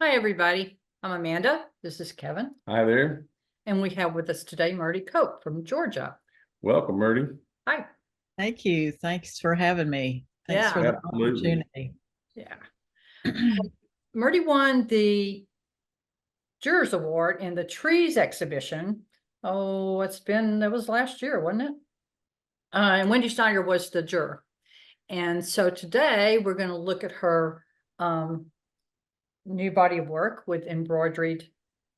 Hi, everybody. I'm Amanda. This is Kevin. Hi there. And we have with us today Myrtie Cope from Georgia. Welcome, Myrtie. Hi. Thank you. Thanks for having me. Thanks Yeah. for the Absolutely. opportunity. Yeah. Myrtie won the Jurors Award in the Trees exhibition. Oh, that was last year, wasn't it? And Wendi Schneider was the juror. And so today we're going to look at her new body of work with embroidered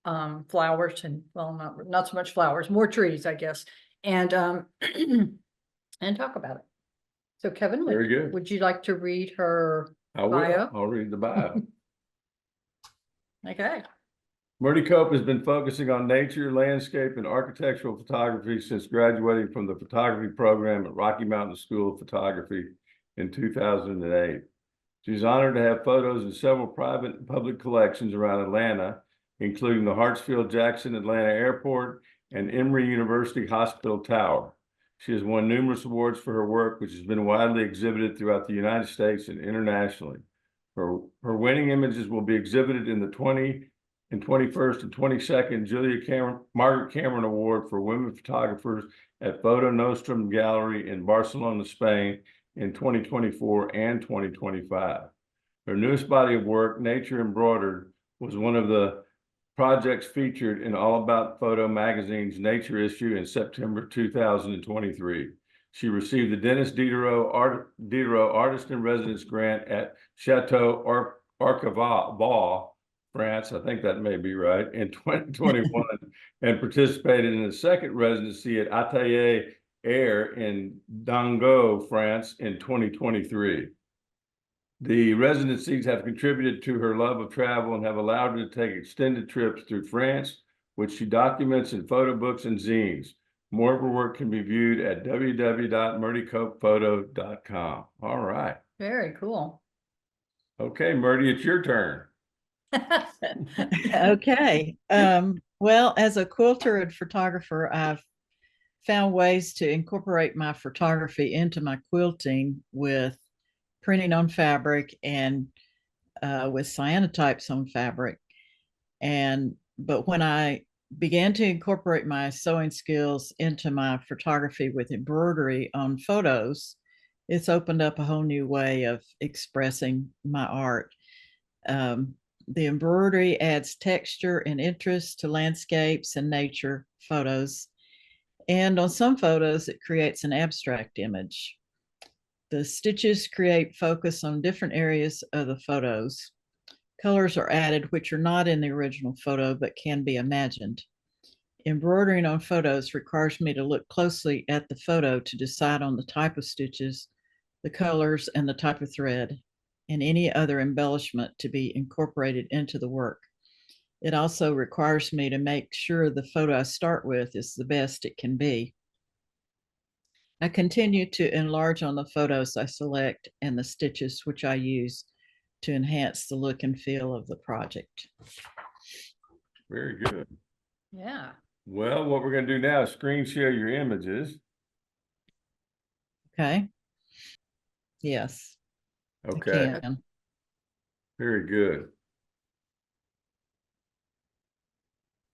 flowers and, well, not so much flowers, more trees, I guess, and and talk about it. So Kevin, Very good. would you like to read her I will. bio? I'll read the bio. Okay. Myrtie Cope has been focusing on nature, landscape, and architectural photography since graduating from the photography program at Rocky Mountain School of Photography in 2008. She's honored to have photos in several private and public collections around Atlanta, including the Hartsfield-Jackson Atlanta Airport and Emory University Hospital Tower. She has won numerous awards for her work, which has been widely exhibited throughout the United States and internationally. Her winning images will be exhibited in the 21st and 22nd Margaret Cameron Award for Women Photographers at Photo Nostrum Gallery in Barcelona, Spain in 2024 and 2025. Her newest body of work, Nature Embroidered, was one of the projects featured in All About Photo magazine's Nature issue in September 2023. She received the Dennis Diderot Artist in Residence grant at Chateau Archival, France, I think that may be right, in 2021, and participated in the second residency at Atelier Air in Dangeau, France in 2023. The residencies have contributed to her love of travel and have allowed her to take extended trips through France, which she documents in photo books and zines. More of her work can be viewed at www.myrtiecopephoto.com. All right. Very cool. Okay, Myrtie, it's your turn. Okay. Well, as a quilter and photographer, I've found ways to incorporate my photography into my quilting with printing on fabric and with cyanotypes on fabric. But when I began to incorporate my sewing skills into my photography with embroidery on photos, it's opened up a whole new way of expressing my art. The embroidery adds texture and interest to landscapes and nature photos. And on some photos, it creates an abstract image. The stitches create focus on different areas of the photos. Colors are added which are not in the original photo but can be imagined. Embroidering on photos requires me to look closely at the photo to decide on the type of stitches, the colors, and the type of thread, and any other embellishment to be incorporated into the work. It also requires me to make sure the photo I start with is the best it can be. I continue to enlarge on the photos I select and the stitches which I use to enhance the look and feel of the project. Very good. Yeah. Well, what we're going to do now is screen share your images. Okay. Yes. Okay. Very good.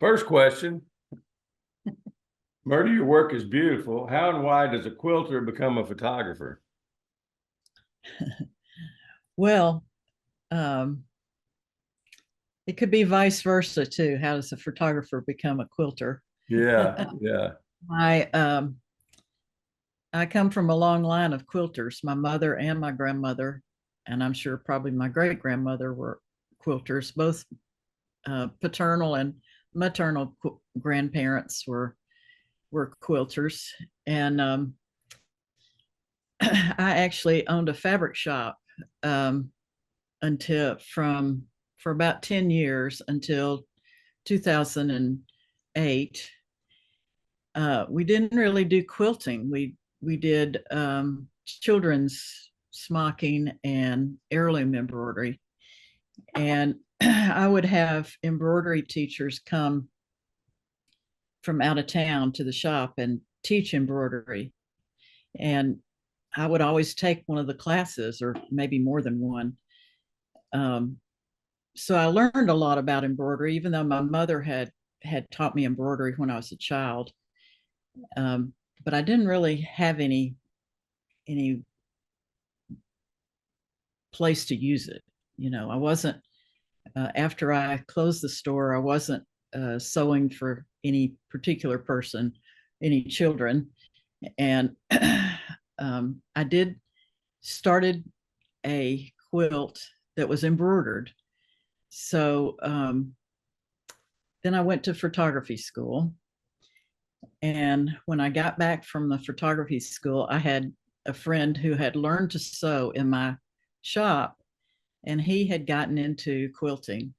First question. Myrtie, your work is beautiful. How and why does a quilter become a photographer? Well, it could be vice versa too. How does a photographer become a quilter? Yeah, yeah. I come from a long line of quilters. My mother and my grandmother, and I'm sure probably my great grandmother, were quilters. Both paternal and maternal grandparents were quilters, and I actually owned a fabric shop for about 10 years until 2008. We didn't really do quilting. We did children's smocking and heirloom embroidery. And I would have embroidery teachers come from out of town to the shop and teach embroidery. And I would always take one of the classes, or maybe more than one. so I learned a lot about embroidery, even though my mother had taught me embroidery when I was a child. But I didn't really have any place to use it. I wasn't, after I closed the store, I wasn't sewing for any particular person, any children. And I started a quilt that was embroidered. So then I went to photography school. And when I got back from the photography school, I had a friend who had learned to sew in my shop, and he had gotten into quilting,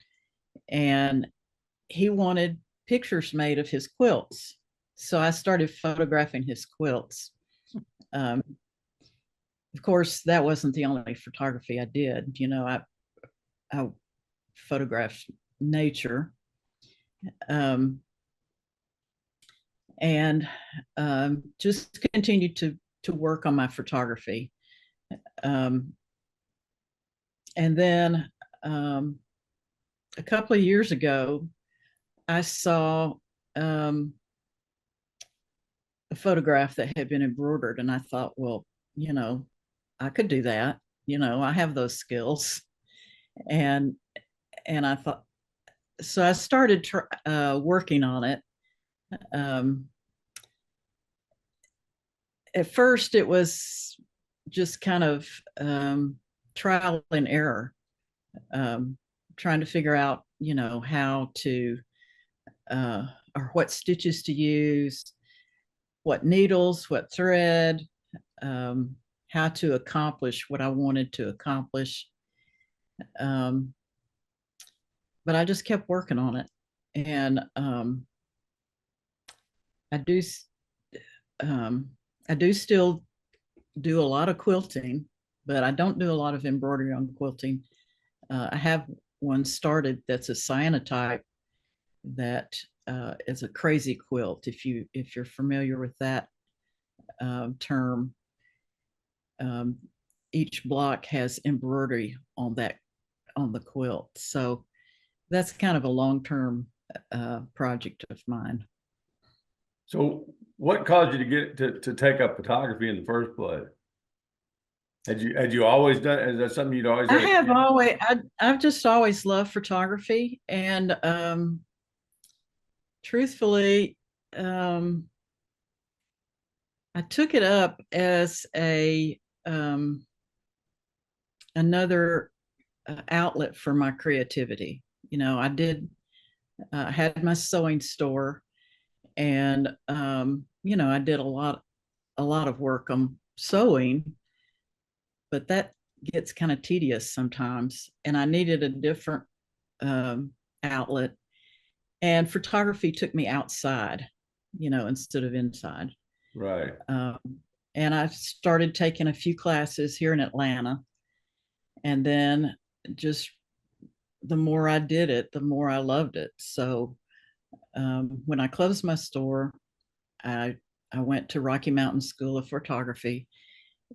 and he wanted pictures made of his quilts. So I started photographing his quilts. Of course, that wasn't the only photography I did. I photographed nature. And just continued to work on my photography. And then a couple of years ago, I saw a photograph that had been embroidered, and I thought, well, I could do that. I have those skills, and I thought, so I started working on it. At first, it was just kind of trial and error, trying to figure out, how to, or what stitches to use, what needles, what thread, how to accomplish what I wanted to accomplish. But I just kept working on it. And I do still do a lot of quilting, but I don't do a lot of embroidery on quilting. I have one started that's a cyanotype that is a crazy quilt. If you're familiar with that term, each block has embroidery on the quilt. So that's kind of a long-term project of mine. So what caused you to get to take up photography in the first place? Had you always done, is that something you'd always I've just always loved photography, and truthfully, I took it up as another outlet for my creativity. I had my sewing store, and I did a lot of work on sewing, but that gets kind of tedious sometimes, and I needed a different outlet. And photography took me outside, instead of inside. Right. And I started taking a few classes here in Atlanta, and then just the more I did it, the more I loved it. So when I closed my store, I went to Rocky Mountain School of Photography,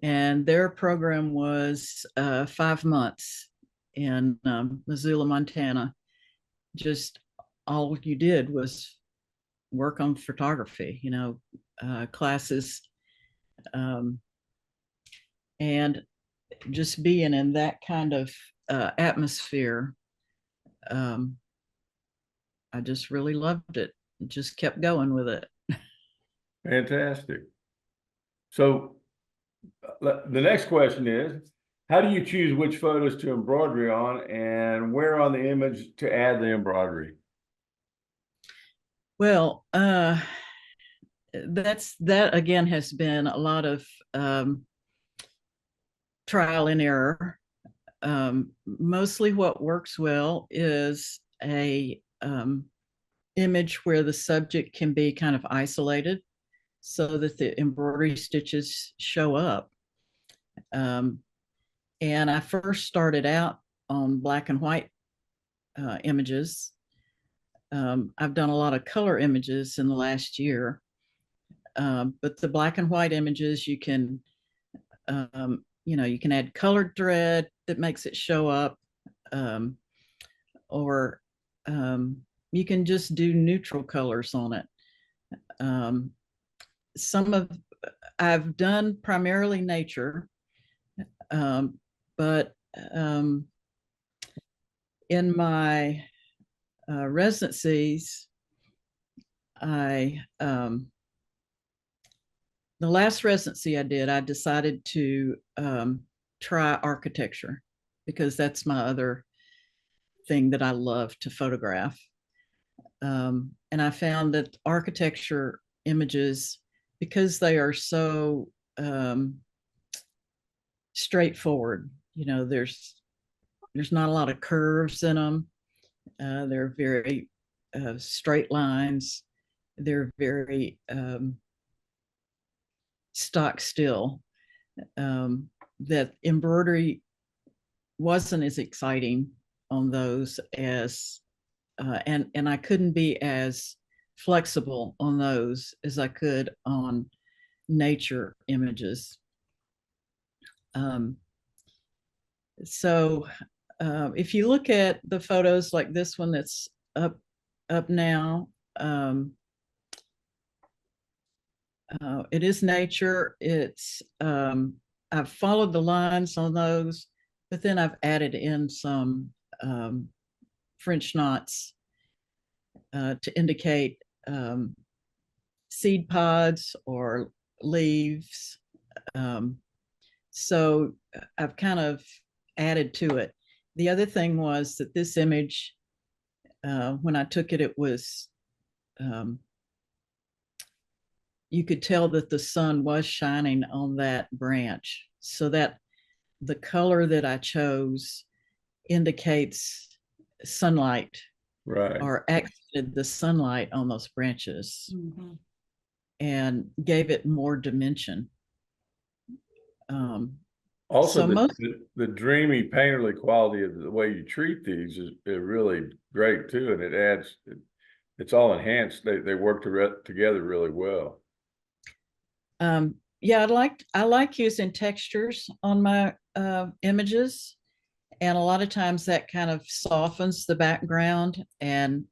and their program was 5 months in Missoula, Montana. Just all you did was work on photography, classes, and just being in that kind of atmosphere. I just really loved it. Just kept going with it. Fantastic. So the next question is, how do you choose which photos to embroidery on, and where on the image to add the embroidery? Well, that again has been a lot of trial and error. Mostly what works well is a image where the subject can be kind of isolated so that the embroidery stitches show up. And I first started out on black and white images. I've done a lot of color images in the last year, but the black and white images, you can add colored thread that makes it show up. or you can just do neutral colors on it. I've done primarily nature, but in my residencies, the last residency I did, I decided to try architecture because that's my other thing that I love to photograph. And I found that architecture images, because they are so straightforward, there's not a lot of curves in them. They're very straight lines. They're very stock still. That embroidery wasn't as exciting on those as and I couldn't be as flexible on those as I could on nature images. So if you look at the photos like this one that's up now, it is nature. It's I've followed the lines on those, but then I've added in some French knots to indicate seed pods or leaves. So I've kind of added to it. The other thing was that this image, when I took it, it was, you could tell that the sun was shining on that branch, so that the color that I chose indicates sunlight, Right. or accented the sunlight on those branches, and gave it more dimension. Also, so the dreamy painterly quality of the way you treat these is really great too, and it adds, it's all enhanced. They work together really well. Yeah, I like using textures on my images, and a lot of times that kind of softens the background and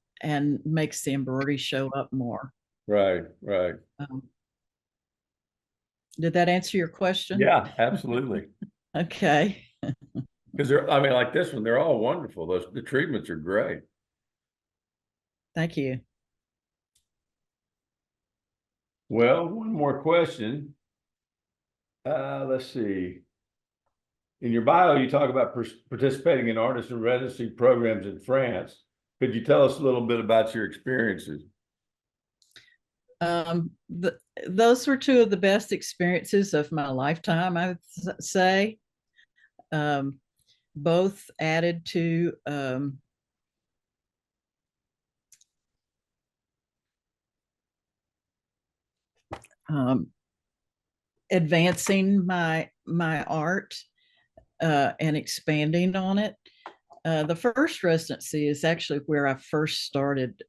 makes the embroidery show up more. Right. Did that answer your question? Yeah, absolutely. Okay. Because I mean, like this one, they're all wonderful. The treatments are great. Thank you. Well, one more question. Let's see. In your bio, you talk about participating in artist and residency programs in France. Could you tell us a little bit about your experiences? Those were two of the best experiences of my lifetime, I would say. Both added to advancing my art and expanding on it. The first residency is actually where I first started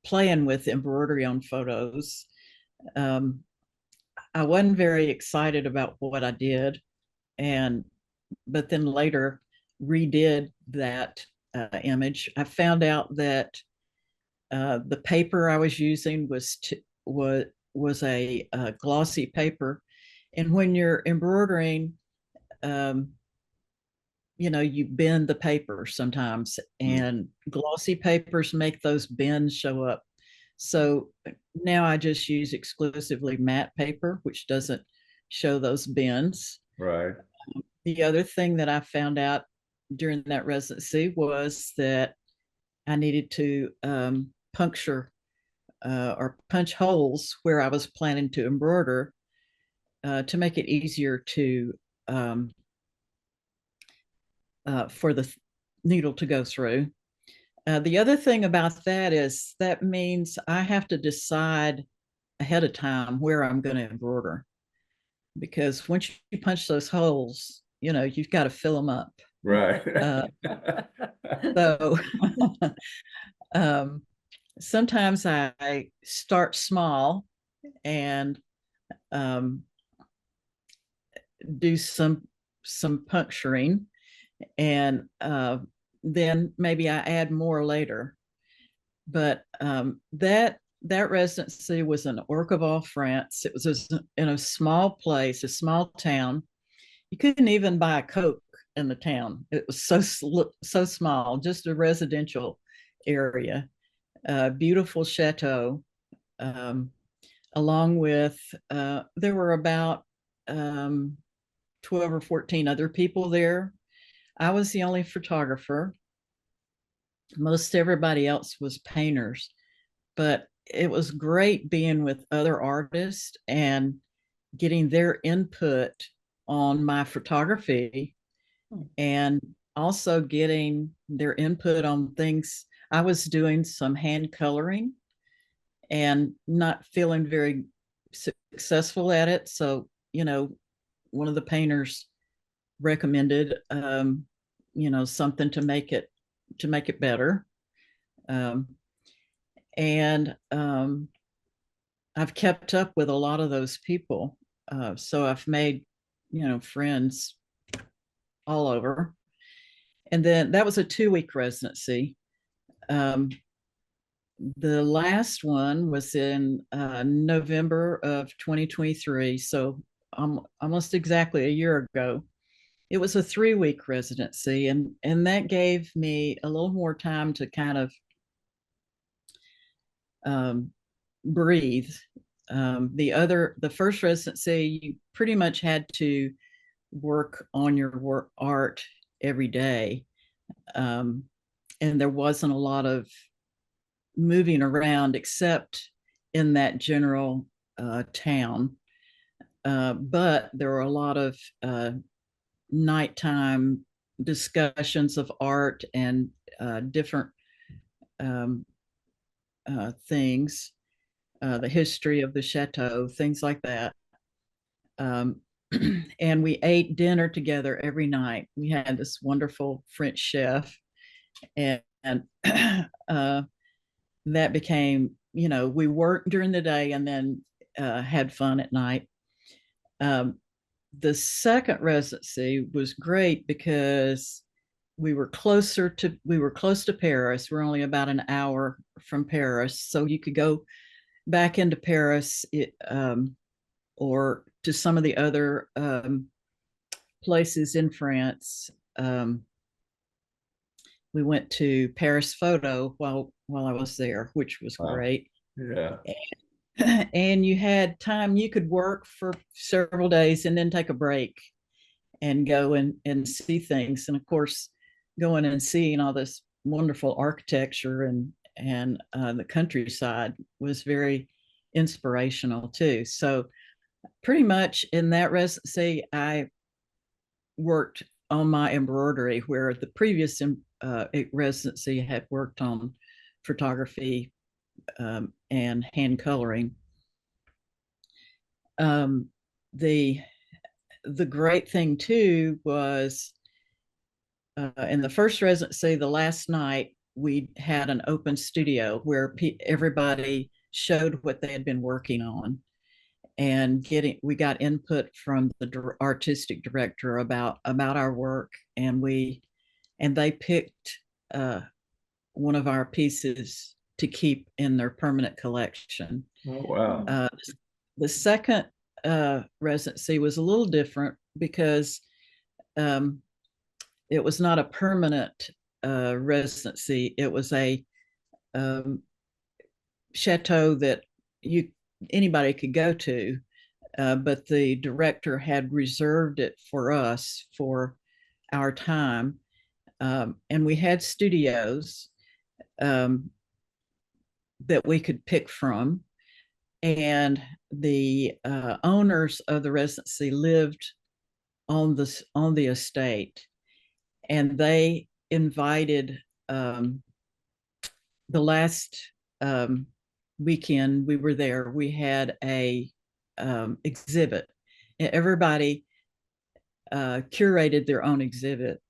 playing with embroidery on photos. I wasn't very excited about what I did, but then later redid that image. I found out that the paper I was using was a glossy paper, and when you're embroidering, you bend the paper sometimes, and glossy papers make those bends show up. So now I just use exclusively matte paper, which doesn't show those bends. Right. The other thing that I found out during that residency was that I needed to puncture or punch holes where I was planning to embroider to make it easier to for the needle to go through. The other thing about that is that means I have to decide ahead of time where I'm going to embroider, because once you punch those holes, you've got to fill them up. Right. So sometimes I start small and do some puncturing, And then maybe I add more later. But that residency was in Orqueville, France. It was in a small place, a small town. You couldn't even buy a Coke in the town. It was so small, just a residential area. Beautiful chateau, along with there were about 12 or 14 other people there. I was the only photographer. Most everybody else was painters, but it was great being with other artists and getting their input on my photography, and also getting their input on things. I was doing some hand coloring and not feeling very successful at it. So, one of the painters recommended, something to make it better. And I've kept up with a lot of those people. So I've made, friends all over. And then that was a 2-week residency. The last one was in November of 2023. So almost exactly a year ago. It was a 3-week residency, and that gave me a little more time to kind of breathe. The first residency, you pretty much had to work on your art every day, and there wasn't a lot of moving around except in that general town. But there were a lot of nighttime discussions of art and different things, the history of the chateau, things like that. And we ate dinner together every night. We had this wonderful French chef, and that became, we worked during the day and then had fun at night. The second residency was great because we were close to Paris. We're only about an hour from Paris, so you could go back into Paris, or to some of the other places in France. We went to Paris Photo while I was there, which was great. Yeah. And you had time, you could work for several days and then take a break and go and see things. And of course, going and seeing all this wonderful architecture and the countryside was very inspirational too. So pretty much in that residency, I worked on my embroidery, where the previous residency had worked on photography and hand coloring. The great thing too was in the first residency, the last night, we had an open studio where everybody showed what they had been working on, and we got input from the artistic director about our work, and they picked one of our pieces to keep in their permanent collection. Oh, wow. The second residency was a little different because it was not a permanent residency. It was a chateau that anybody could go to, but the director had reserved it for us for our time, and we had studios that we could pick from, and the owners of the residency lived on the estate, and they invited the last weekend we were there, we had a exhibit. Everybody curated their own exhibit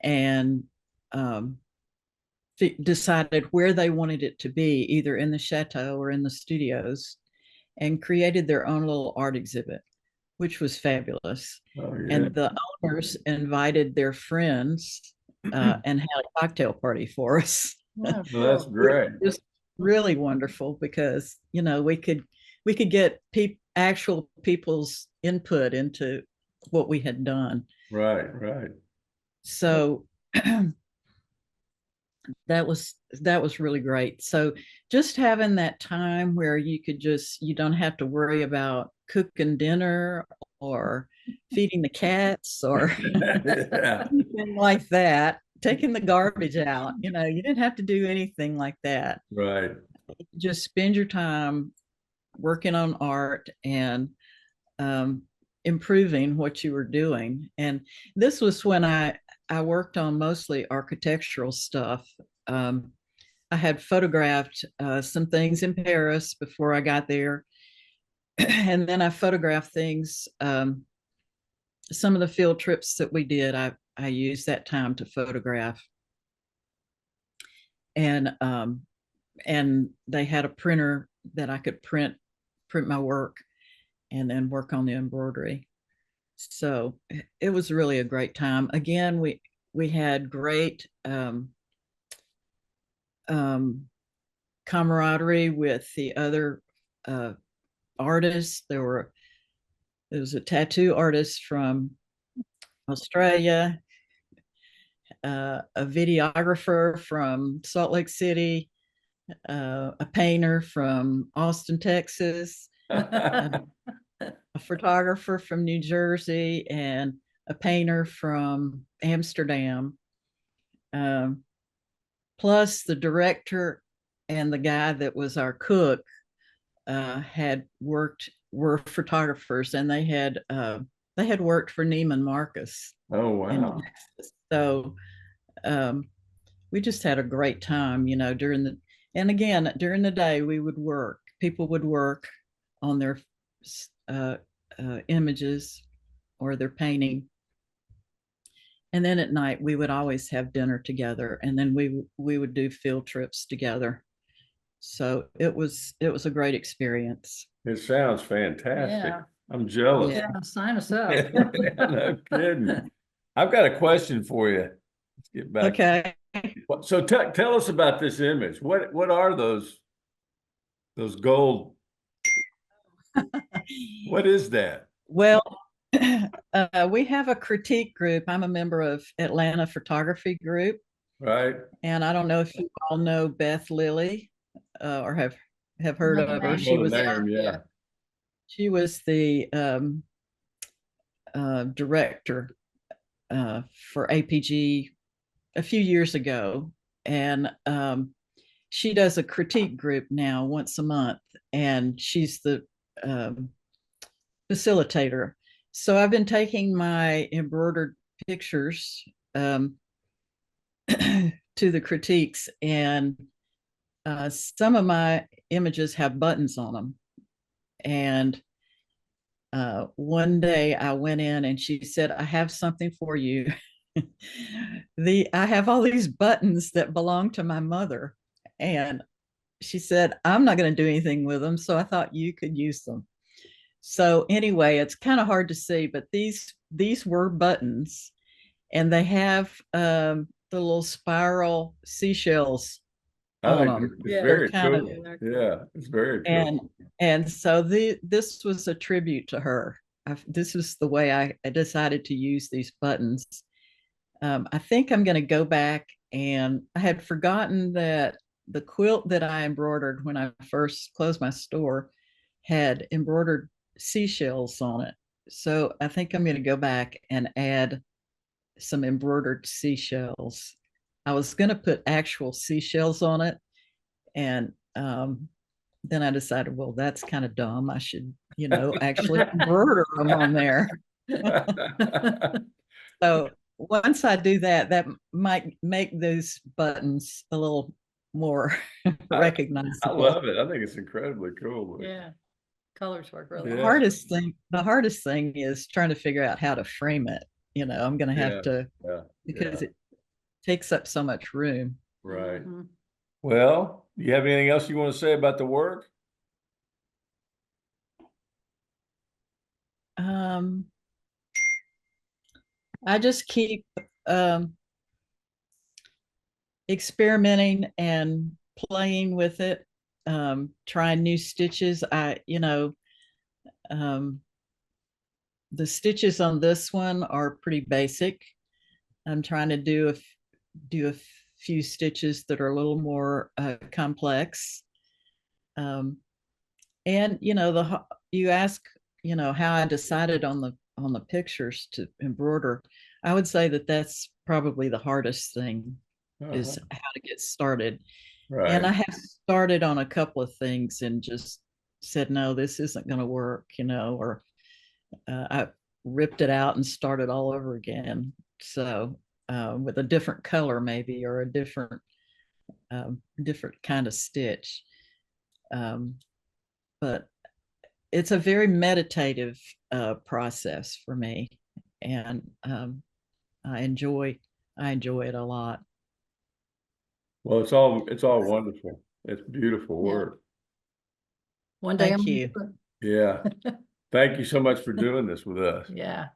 and decided where they wanted it to be, either in the chateau or in the studios, and created their own little art exhibit, which was fabulous. Oh, yeah. And the owners invited their friends and had a cocktail party for us. Oh, Well, that's cool. great. It was really wonderful because, you know, we could get actual people's input into what we had done. Right, right. So that was really great. So just having that time where you don't have to worry about cooking dinner or feeding the cats or Yeah, anything like that, taking the garbage out, you know, you didn't have to do anything like that. right. Just spend your time working on art and um, improving what you were doing. And this was when I worked on mostly architectural stuff. I had photographed some things in Paris before I got there, and then I photographed things. Some of the field trips that we did, I used that time to photograph, and they had a printer that I could print my work and then work on the embroidery. So it was really a great time. Again, we had great camaraderie with the other artists. There was a tattoo artist from Australia, a videographer from Salt Lake City, a painter from Austin, Texas, a photographer from New Jersey, and a painter from Amsterdam. Plus the director and the guy that was our cook were photographers, and they had worked for Neiman Marcus Oh, in wow. Texas. So we just had a great time, you know, during the day people would work on their images or their painting, and then at night we would always have dinner together, and then we would do field trips together. So it was a great experience. It sounds fantastic. Yeah. I'm jealous. Yeah. Yeah, sign us up. No kidding. I've got a question for you. Let's get back. Okay. So tell us about this image. What are those gold? What is that? Well, we have a critique group. I'm a member of Atlanta Photography Group, Right? and I don't know if you all know Beth Lilly or have heard No, of her. I She know was the name, yeah. the director for APG a few years ago, and she does a critique group now once a month, and she's the facilitator. So I've been taking my embroidered pictures to the critiques, and some of my images have buttons on them. And one day I went in and she said, "I have something for you." I have all these buttons that belong to my mother, and she said, "I'm not going to do anything with them, so I thought you could use them." So anyway, it's kind of hard to see, but these were buttons, and they have the little spiral seashells I on think them. it's Yeah, very kind of- cool. Yeah, it's very and cool. so this was a tribute to her. This was the way I decided to use these buttons. I think I'm going to go back, and I had forgotten that the quilt that I embroidered when I first closed my store had embroidered seashells on it. So I think I'm going to go back and add some embroidered seashells. I was going to put actual seashells on it, and then I decided, well, that's kind of dumb. I should, you know, actually embroider them on there. So once I do that, that might make those buttons a little more I recognizable. love it. I think it's incredibly cool. Yeah. Colors work really Yeah. well. The hardest thing is trying to figure out how to frame it. You know, I'm going to have to, Yeah, because yeah. it takes up so much room. Right. Mhm. Well, do you have anything else you want to say about the work? I just keep experimenting and playing with it, trying new stitches. The stitches on this one are pretty basic. I'm trying to do a few stitches that are a little more complex. And you ask, how I decided on the pictures to embroider. I would say that that's probably the hardest thing, is how to get started. And I Right. have started on a couple of things and just said, no, this isn't going to work, or I ripped it out and started all over again. So with a different color maybe, or a different kind of stitch. But it's a very meditative process for me, and I enjoy it a lot. Well, it's all wonderful. It's beautiful work. One day Thank I'm you. Yeah. Thank you so much for doing this with us. Yeah.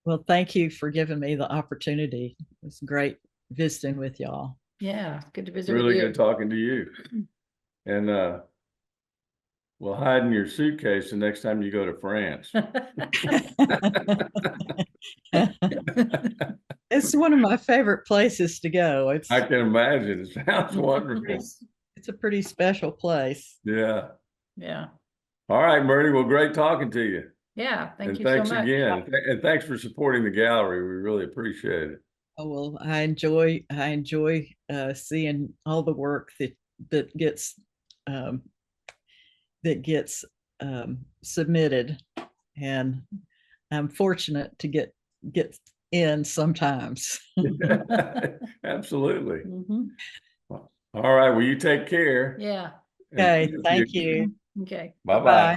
Well, thank you for giving me the opportunity. It's great visiting with y'all. Yeah. Good to visit Really with you. good talking to you. And we'll hide in your suitcase the next time you go to France. It's one of my favorite places to go. I can imagine. It sounds wonderful. It's a pretty special place. Yeah. Yeah. All right, Myrtie. Well, great talking to you. Yeah. Thank And you so thanks much. again. And thanks for supporting the gallery. We really appreciate it. Oh, well, I enjoy seeing all the work that gets um, submitted, and I'm fortunate to get in sometimes. Absolutely. Mhm. All right. Well, you take care. Yeah. Okay, thank you. Okay. Bye-bye. Bye.